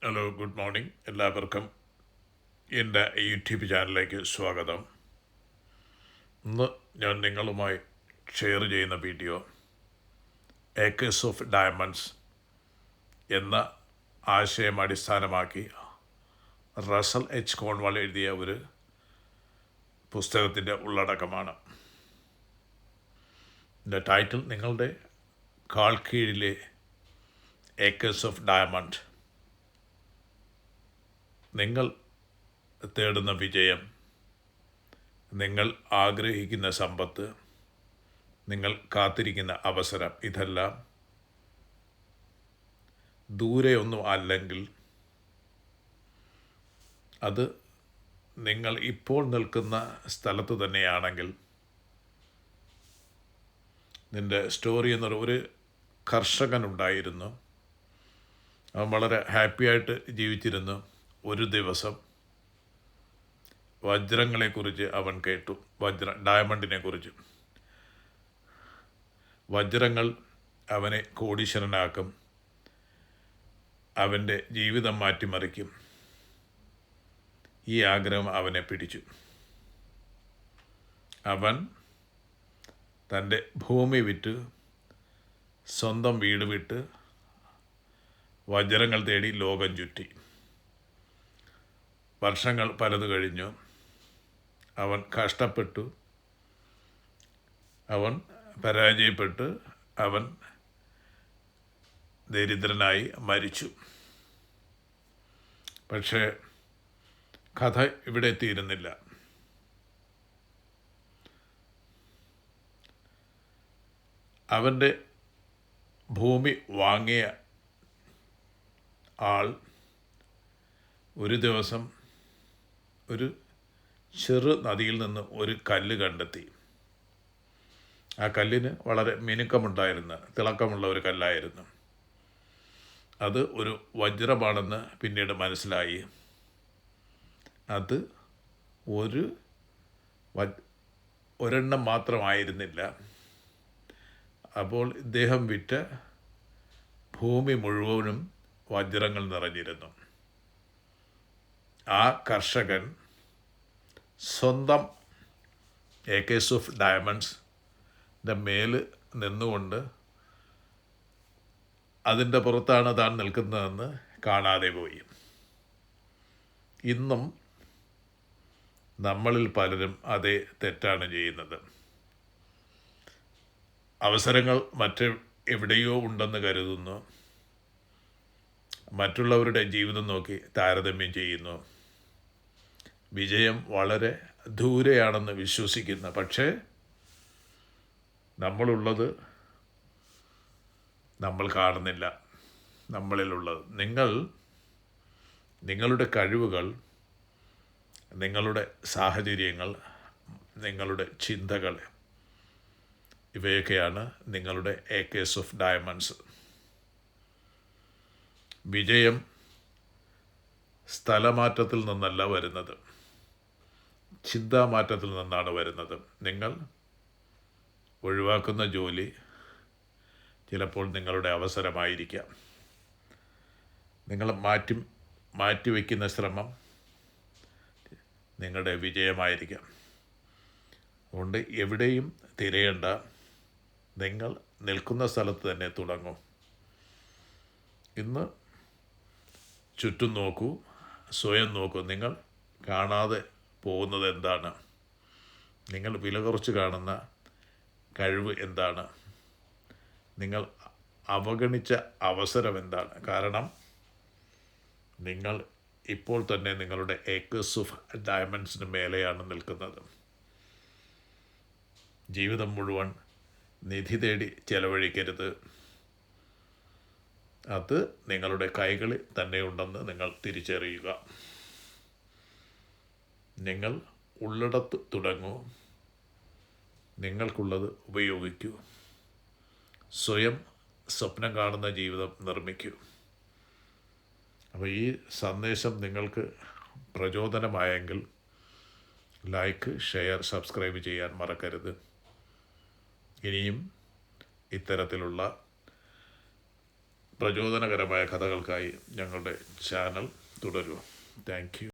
Hello, good morning. എല്ലാവർക്കും എൻ്റെ YouTube ചാനലിലേക്ക് സ്വാഗതം. ഇന്ന് ഞാൻ നിങ്ങളുമായി ഷെയർ ചെയ്യുന്ന വീഡിയോ ഏക്കേഴ്സ് ഓഫ് ഡയമണ്ട്സ് എന്ന ആശയം അടിസ്ഥാനമാക്കി റസൽ എച്ച് കോൺവാൾ എഴുതിയ ഒരു പുസ്തകത്തിൻ്റെ ഉള്ളടക്കമാണ്. ഇതിൻ്റെ ടൈറ്റിൽ നിങ്ങളുടെ കാൽ കീഴിലെ ഏക്കേഴ്സ് ഓഫ് ഡയമണ്ട്. നിങ്ങൾ തേടുന്ന വിജയം, നിങ്ങൾ ആഗ്രഹിക്കുന്ന സമ്പത്ത്, നിങ്ങൾ കാത്തിരിക്കുന്ന അവസരം, ഇതെല്ലാം ദൂരെയൊന്നും അല്ലെങ്കിൽ അത് നിങ്ങൾ ഇപ്പോൾ നിൽക്കുന്ന സ്ഥലത്ത് തന്നെയാണെങ്കിൽ, നിൻ്റെ സ്റ്റോറി എന്നൊരു ഒരു കർഷകനുണ്ടായിരുന്നു. അവൻ വളരെ ഹാപ്പിയായിട്ട് ജീവിച്ചിരുന്നു. ഒരു ദിവസം വജ്രങ്ങളെക്കുറിച്ച് അവൻ കേട്ടു. ഡയമണ്ടിനെ കുറിച്ച്. വജ്രങ്ങൾ അവനെ കോടീശ്വരനാക്കും, അവൻ്റെ ജീവിതം മാറ്റിമറിക്കും. ഈ ആഗ്രഹം അവനെ പിടിച്ചു. അവൻ തൻ്റെ ഭൂമി വിറ്റ്, സ്വന്തം വീട് വിട്ട് വജ്രങ്ങൾ തേടി ലോകം ചുറ്റി. വർഷങ്ങൾ പലത് കഴിഞ്ഞു. അവൻ കഷ്ടപ്പെട്ടു, അവൻ പരാജയപ്പെട്ട്, അവൻ ദരിദ്രനായി മരിച്ചു. പക്ഷേ കഥ ഇവിടെ തീരുന്നില്ല. അവൻ്റെ ഭൂമി വാങ്ങിയ ആൾ ഒരു ദിവസം ഒരു ചെറു നദിയിൽ നിന്ന് ഒരു കല്ല് കണ്ടെത്തി. ആ കല്ലിന് വളരെ മിനുക്കമുണ്ടായിരുന്ന, തിളക്കമുള്ള ഒരു കല്ലായിരുന്നു. അത് ഒരു വജ്രമാണെന്ന് പിന്നീട് മനസ്സിലായി. അത് ഒരെണ്ണം മാത്രമായിരുന്നില്ല. അപ്പോൾ ഇദ്ദേഹം വിറ്റ ഭൂമി മുഴുവനും വജ്രങ്ങൾ നിറഞ്ഞിരുന്നു. ആ കർഷകൻ സ്വന്തം ഏക്കേഴ്സ് ഓഫ് ഡയമണ്ട്സിൻ്റെ മേൽ നിന്നുകൊണ്ട് അതിൻ്റെ പുറത്താണ് താൻ നിൽക്കുന്നതെന്ന് കാണാതെ പോയി. ഇന്നും നമ്മളിൽ പലരും അതേ തെറ്റാണ് ചെയ്യുന്നത്. അവസരങ്ങൾ എവിടെയോ ഉണ്ടെന്ന് കരുതുന്നു. മറ്റുള്ളവരുടെ ജീവിതം നോക്കി താരതമ്യം ചെയ്യുന്നു. വിജയം വളരെ ദൂരെയാണെന്ന് വിശ്വസിക്കുന്ന, പക്ഷേ നമ്മളുള്ളത് നമ്മൾ കാണുന്നില്ല. നമ്മളിലുള്ളത് നിങ്ങളുടെ കഴിവുകൾ, നിങ്ങളുടെ സാഹചര്യങ്ങൾ, നിങ്ങളുടെ ചിന്തകൾ, ഇവയൊക്കെയാണ് നിങ്ങളുടെ ഏക്കേഴ്സ് ഓഫ് ഡയമണ്ട്സ്. വിജയം സ്ഥലമാറ്റത്തിൽ നിന്നല്ല വരുന്നത്, ചിന്താമാറ്റത്തിൽ നിന്നാണ് വരുന്നത്. നിങ്ങൾ ഒഴിവാക്കുന്ന ജോലി ചിലപ്പോൾ നിങ്ങളുടെ അവസരമായിരിക്കാം. നിങ്ങൾ മാറ്റിവെക്കുന്ന ശ്രമം നിങ്ങളുടെ വിജയമായിരിക്കാം. അതുകൊണ്ട് എവിടെയും തിരയേണ്ട, നിങ്ങൾ നിൽക്കുന്ന സ്ഥലത്ത് തന്നെ തുടങ്ങും. ഇന്ന് ചുറ്റും നോക്കൂ, സ്വയം നോക്കൂ. നിങ്ങൾ കാണാതെ പോകുന്നത് എന്താണ്? നിങ്ങൾ വില കുറച്ച് കാണുന്ന കഴിവ് എന്താണ്? നിങ്ങൾ അവഗണിച്ച അവസരം എന്താണ്? കാരണം നിങ്ങൾ ഇപ്പോൾ തന്നെ നിങ്ങളുടെ ഏക്കേഴ്സ് ഓഫ് ഡയമണ്ട്സിന് മേലെയാണ് നിൽക്കുന്നത്. ജീവിതം മുഴുവൻ നിധി തേടി ചെലവഴിക്കരുത്. അത് നിങ്ങളുടെ കൈകളിൽ തന്നെയുണ്ടെന്ന് നിങ്ങൾ തിരിച്ചറിയുക. നിങ്ങൾ ഉള്ളിടത്ത് തുടങ്ങൂ, നിങ്ങൾക്കുള്ളത് ഉപയോഗിക്കൂ, സ്വയം സ്വപ്നം കാണുന്ന ജീവിതം നിർമ്മിക്കൂ. അപ്പോൾ ഈ സന്ദേശം നിങ്ങൾക്ക് പ്രചോദനമായെങ്കിൽ ലൈക്ക്, ഷെയർ, സബ്സ്ക്രൈബ് ചെയ്യാൻ മറക്കരുത്. ഇനിയും ഇത്തരത്തിലുള്ള പ്രചോദനകരമായ കഥകൾക്കായി ഞങ്ങളുടെ ചാനൽ തുടരുക. Thank you.